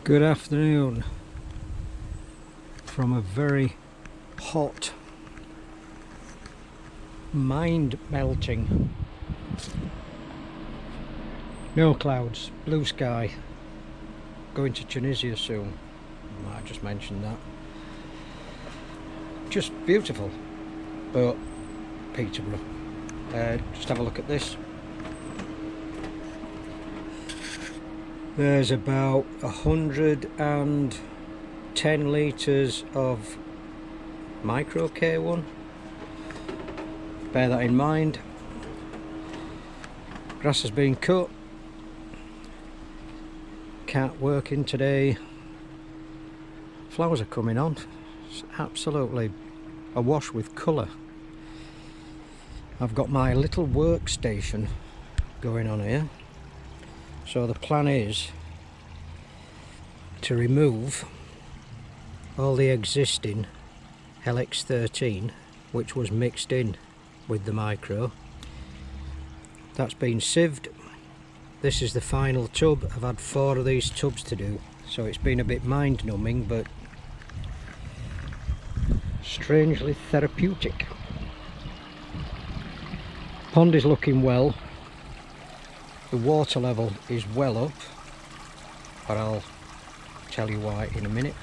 Good afternoon from a very hot, mind-melting, no clouds, blue sky, going to Tunisia soon. I just mentioned that. Just beautiful. But Peterborough, just have a look at this. There's about 110 litres of micro K1. Bear that in mind. Grass has been cut. Cat working today. Flowers are coming on. It's absolutely awash with colour. I've got my little workstation going on here. So the plan is to remove all the existing LX13 which was mixed in with the micro. That's been sieved. This is the final tub. I've had 4 of these tubs to do, so it's been a bit mind numbing but strangely therapeutic. Pond is looking well. The water level is well up, but I'll tell you why in a minute.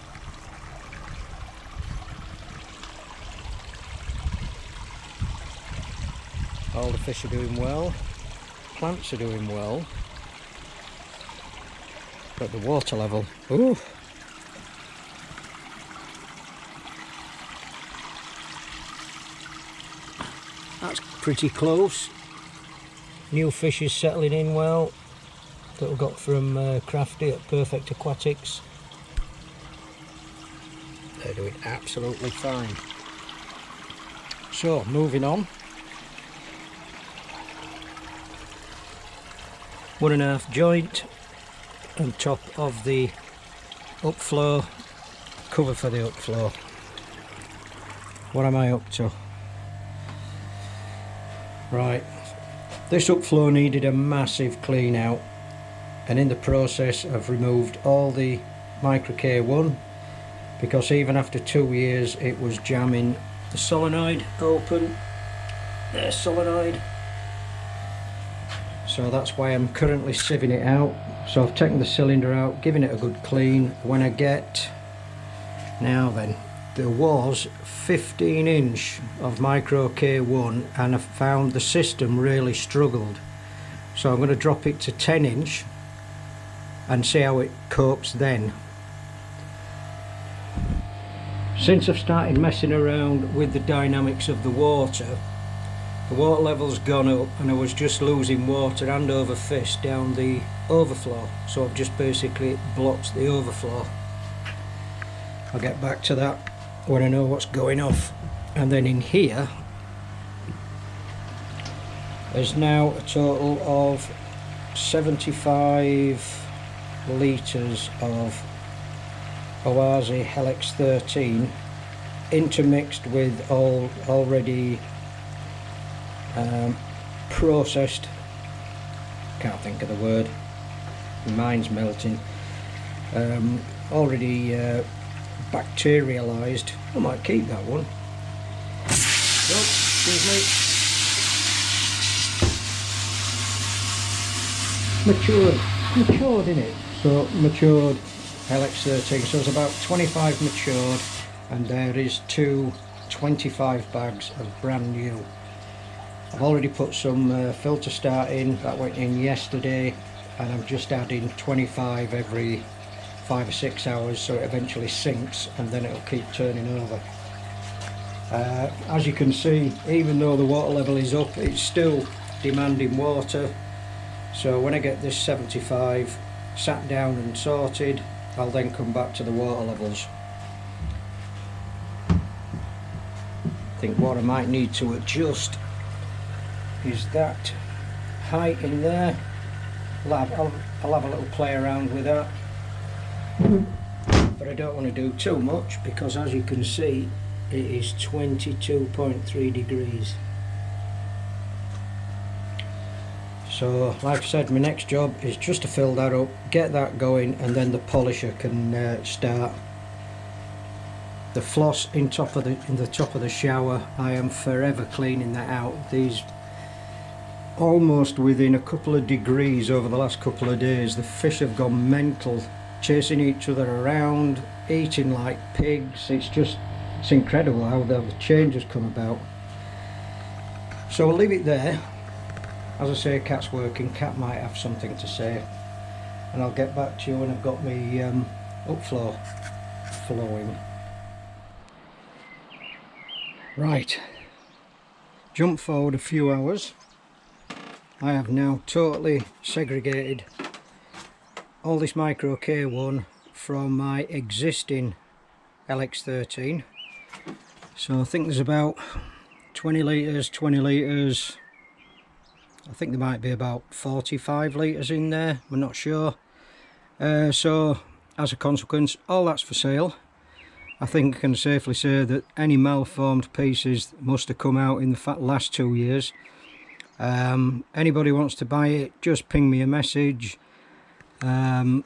All the fish are doing well, plants are doing well, but the water level, ooh, that's pretty close. New fish is settling in well that we got from Crafty at Perfect Aquatics. They're doing absolutely fine. So moving on. 1.5 joint on top of the upflow, cover for the upflow. What am I up to? Right. This upflow needed a massive clean out, and in the process I've removed all the micro K1 because even after 2 years it was jamming. The solenoid open, there's solenoid, so that's why I'm currently sieving it out. So I've taken the cylinder out, giving it a good clean. When I get, now then, there was 15 inch of micro K1 and I found the system really struggled, so I'm going to drop it to 10 inch and see how it copes then. Since I've started messing around with the dynamics of the water level's gone up and I was just losing water and overfish down the overflow, so I've just basically blocked the overflow. I'll get back to that when I know what's going off. And then in here there's now a total of 75 litres of Oasis LX13 intermixed with already processed, can't think of the word, my mind's melting, already bacterialized. I might keep that one. Oh, excuse me. Matured in it. So matured LX13. So it's about 25 matured, and there is 25 bags of brand new. I've already put some filter start in, that went in yesterday, and I'm just adding 25 every 5 or 6 hours so it eventually sinks and then it'll keep turning over. As you can see, even though the water level is up, it's still demanding water. So when I get this 75 sat down and sorted, I'll then come back to the water levels. I think what I might need to adjust is that height in there. I'll have a little play around with that, but I don't want to do too much because as you can see it is 22.3 degrees. So like I said, my next job is just to fill that up, get that going, and then the polisher can start. The floss in the top of the shower, I am forever cleaning that out. These almost within a couple of degrees over the last couple of days, the fish have gone mental, chasing each other around, eating like pigs. It's incredible how the change has come about. So I'll leave it there. As I say, Cat's working. Cat might have something to say, and I'll get back to you when I've got my upflow flowing. Right, jump forward a few hours. I have now totally segregated all this micro K1 from my existing LX13. So I think there's about 20 litres. I think there might be about 45 litres in there, I'm not sure. So as a consequence, all that's for sale. I think I can safely say that any malformed pieces must have come out in the last 2 years. Anybody wants to buy it, just ping me a message. Don't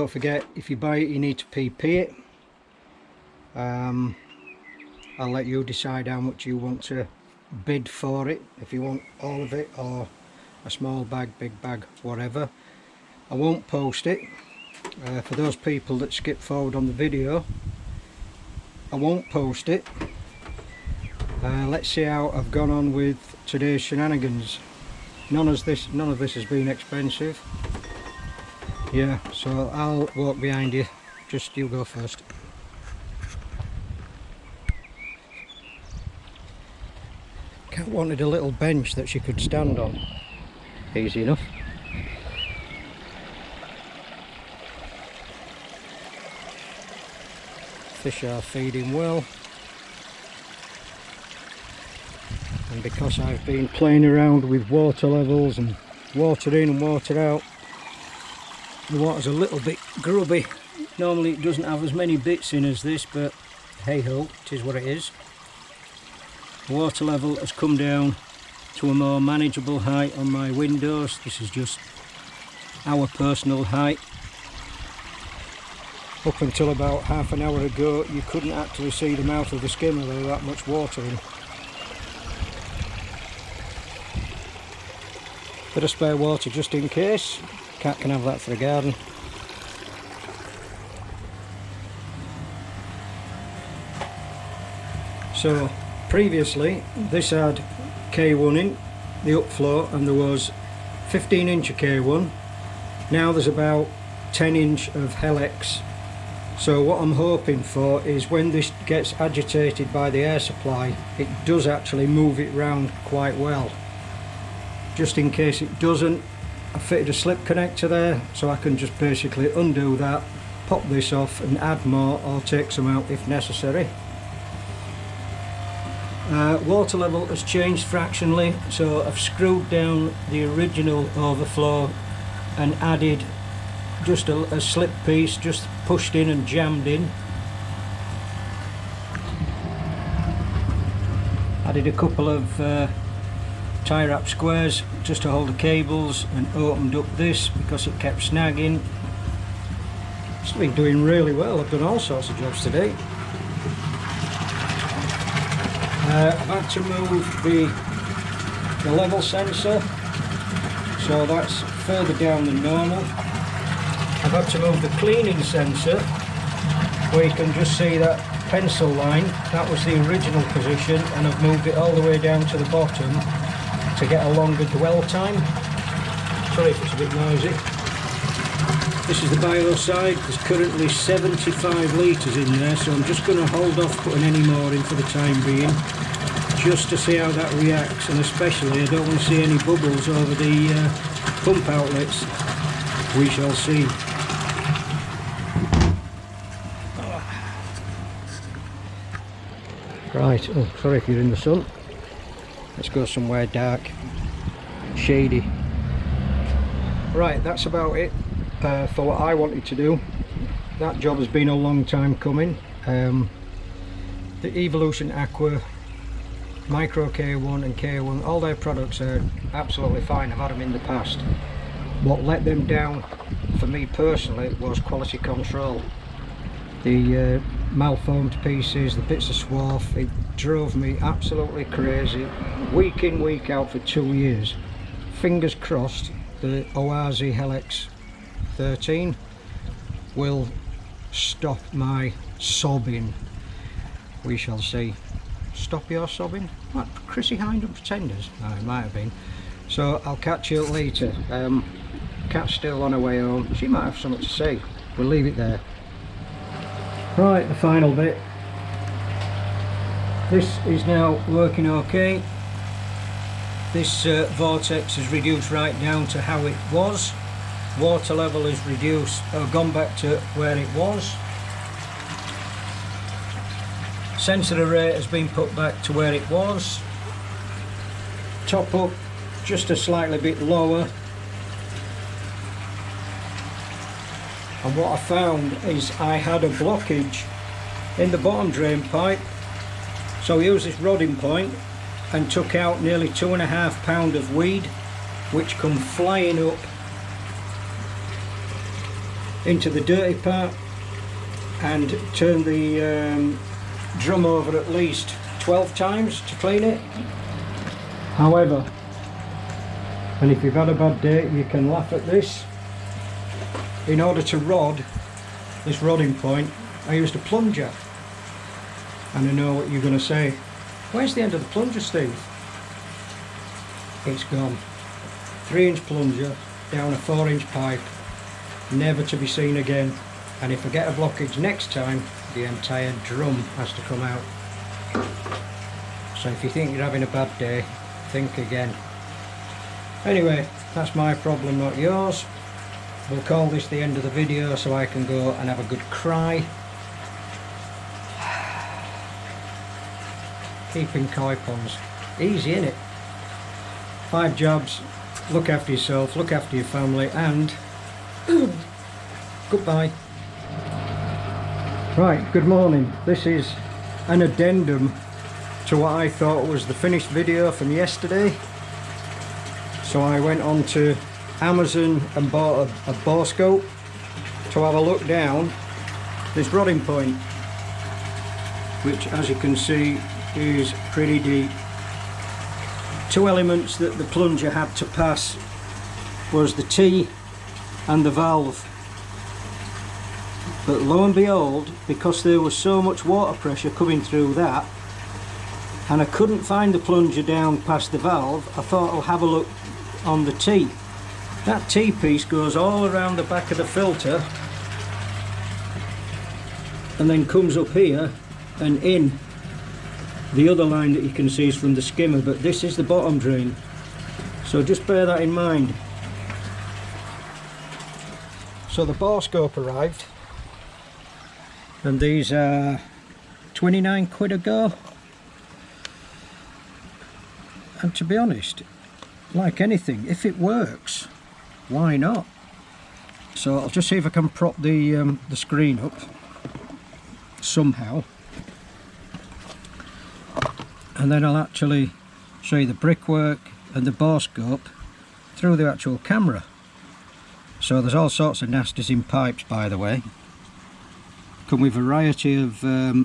forget, if you buy it, you need to PP it. I'll let you decide how much you want to bid for it, if you want all of it or a small bag, big bag, whatever. I won't post it. For those people that skip forward on the video, I won't post it. Let's see how I've gone on with today's shenanigans. None of this has been expensive. Yeah, so I'll walk behind you. Just you go first. Cat wanted a little bench that she could stand on. Easy enough. Fish are feeding well, and because I've been playing around with water levels and water in and water out, the water's a little bit grubby. Normally it doesn't have as many bits in as this, but hey ho, it is what it is. The water level has come down to a more manageable height on my windows. This is just our personal height. Up until about half an hour ago, you couldn't actually see the mouth of the skimmer, there was that much water in. Bit of spare water just in case. Cat can have that for the garden. So previously this had K1 in the upflow, and there was 15-inch of K1. Now there's about 10-inch of Helix. So what I'm hoping for is when this gets agitated by the air supply, it does actually move it round quite well. Just in case it doesn't, I fitted a slip connector there, so I can just basically undo that, pop this off and add more, or take some out if necessary. Water level has changed fractionally, so I've screwed down the original overflow and added just a slip piece, just pushed in and jammed in. Added a couple of tie wrap squares just to hold the cables, and opened up this because it kept snagging. It's been doing really well. I've done all sorts of jobs today. I've had to move the level sensor, so that's further down than normal. I've had to move the cleaning sensor, where you can just see that pencil line. That was the original position, and I've moved it all the way down to the bottom to get a longer dwell time. Sorry if it's a bit noisy. This is the bio side. There's currently 75 litres in there, so I'm just going to hold off putting any more in for the time being, just to see how that reacts, and especially I don't want to see any bubbles over the pump outlets. We shall see. Right, oh sorry if you're in the sun. Let's go somewhere dark, shady. Right, that's about it for what I wanted to do. That job has been a long time coming. The Evolution Aqua Micro K1 and K1, all their products are absolutely fine. I've had them in the past. What let them down for me personally was quality control. The malformed pieces, the bits of swarf, it drove me absolutely crazy. Week in, week out for 2 years. Fingers crossed the ORZ Helix 13 will stop my sobbing. We shall see. Stop your sobbing? What, Chrissy Hind and Pretenders? Oh, it might have been. So I'll catch you later. Cat's still on her way home. She might have something to say. We'll leave it there. Right, the final bit. This is now working okay. This vortex is reduced right down to how it was. Water level is reduced, gone back to where it was. Sensor array has been put back to where it was. Top up just a slightly bit lower. And what I found is I had a blockage in the bottom drain pipe. So I used this rodding point and took out nearly 2.5 pounds of weed, which come flying up into the dirty part, and turned the drum over at least 12 times to clean it. However, and if you've had a bad day, you can laugh at this. In order to rod this rodding point, I used a plunger. And I know what you're going to say. Where's the end of the plunger, Steve? It's gone. 3-inch plunger down a 4-inch pipe, never to be seen again. And if I get a blockage next time, the entire drum has to come out. So if you think you're having a bad day, think again. Anyway, that's my problem, not yours. We'll call this the end of the video so I can go and have a good cry. Keeping koi ponds. Easy, innit? 5 jobs, look after yourself, look after your family, and goodbye. Right, good morning. This is an addendum to what I thought was the finished video from yesterday. So I went on to Amazon and bought a borescope to have a look down this rodding point, which, as you can see, is pretty deep. 2 elements that the plunger had to pass was the T and the valve. But lo and behold, because there was so much water pressure coming through that, and I couldn't find the plunger down past the valve, I thought I'll have a look on the T. That T piece goes all around the back of the filter and then comes up here and in. The other line that you can see is from the skimmer, but this is the bottom drain. So just bear that in mind. So the borescope arrived, and these are 29 quid a go. And to be honest, like anything, if it works, why not? So I'll just see if I can prop the screen up somehow, and then I'll actually show you the brickwork and the borescope through the actual camera. So there's all sorts of nasties in pipes, by the way. Come with a variety of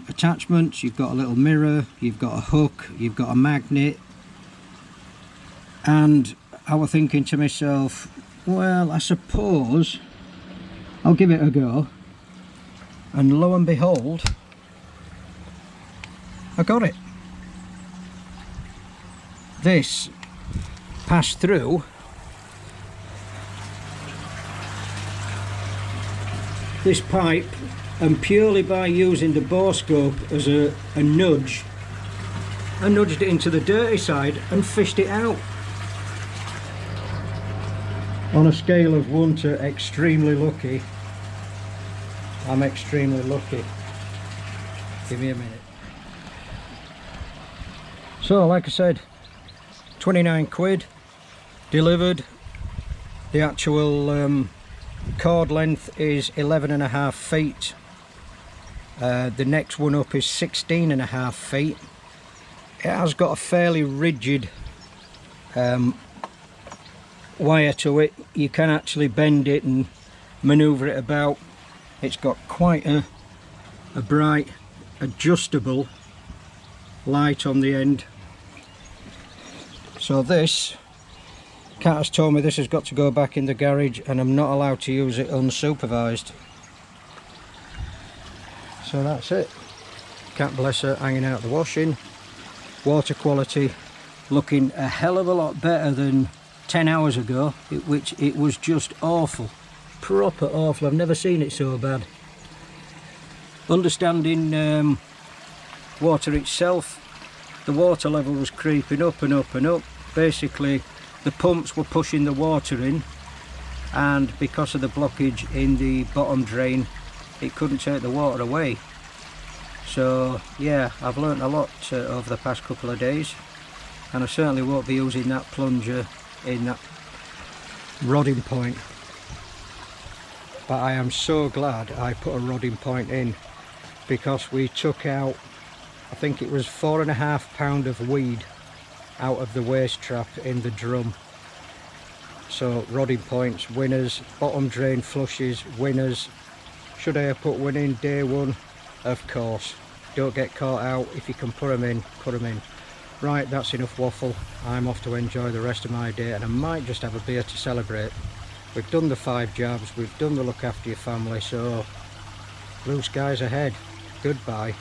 attachments. You've got a little mirror, you've got a hook, you've got a magnet. And I was thinking to myself, well, I suppose I'll give it a go. And lo and behold, I got it. This passed through this pipe, and purely by using the borescope as a nudge, I nudged it into the dirty side and fished it out. On a scale of 1 to extremely lucky, I'm extremely lucky. Give me a minute. So, like I said, 29 quid delivered. The actual cord length is 11.5 feet. The next one up is 16.5 feet. it has got a fairly rigid wire to it. You can actually bend it and maneuver it about. It's got quite a bright adjustable light on the end. So this, Kat has told me this has got to go back in the garage and I'm not allowed to use it unsupervised. So that's it. Cat, bless her, hanging out the washing. Water quality looking a hell of a lot better than 10 hours ago, which it was just awful. Proper awful. I've never seen it so bad. Understanding water itself, the water level was creeping up and up and up. Basically the pumps were pushing the water in, and because of the blockage in the bottom drain it couldn't take the water away. So yeah, I've learnt a lot over the past couple of days, and I certainly won't be using that plunger in that rodding point. But I am so glad I put a rodding point in, because we took out, I think it was 4.5 pounds of weed out of the waste trap in the drum. So rodding points, winners, bottom drain flushes, winners. Should I have put one in day one? Of course. Don't get caught out. If you can put them in, put them in. Right, that's enough waffle. I'm off to enjoy the rest of my day, and I might just have a beer to celebrate. We've done the 5 jobs, we've done the look after your family, so blue skies ahead. Goodbye.